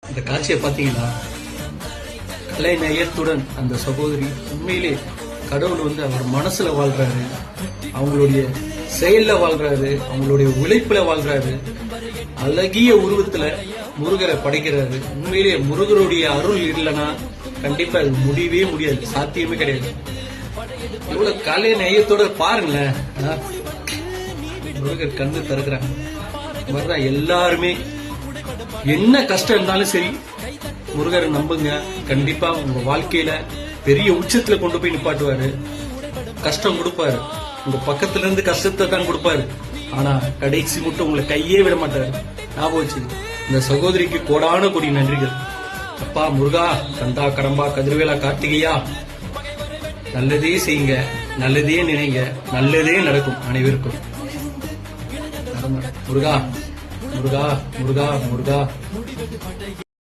இந்த காட்சியை பாத்தீங்களா? கலை நேயத்துடன் அந்த சகோதரி உண்மையிலே கடவுள் அவர் மனசுல வாழ்றாரு, அவங்களுடைய செயல்ல வாழ்றாரு, அவங்களுடைய உழைப்புல வாழ்றாரு. அழகிய உருவத்துல முருகரை படைக்கிறாரு. உண்மையிலே முருகருடைய அருள் இல்லைன்னா கண்டிப்பா அது முடியவே முடியாது, சாத்தியமே கிடையாது. இவ்வளவு கலை நேயத்தோட பாருங்களேன், முருகர் கண்ணு திறக்கிறாங்க. எல்லாருமே என்ன கஷ்டம் இருந்தாலும் சரி முருகரை நம்புங்க, கண்டிப்பா உங்க வாழ்க்கையில பெரிய உச்சத்துல கொண்டு போய் நிப்பாட்டுவாரு. கஷ்டம் கொடுப்பாரு, உங்க பக்கத்துல இருந்து கஷ்டத்தை தான் கொடுப்பாரு, ஆனா கடைசி மட்டும் உங்களை கையே விட மாட்டாரு. ஞாபகம் வச்சு இந்த சகோதரிக்கு கோடான கோடி நன்றிகள். அப்பா முருகா, கந்தா கடம்பா கதிர்வேலா கார்த்திகையா, நல்லதே செய்யுங்க, நல்லதே நினைங்க, நல்லதே நடக்கும் அனைவருக்கும். முருகா முருகா முருகா முருகா.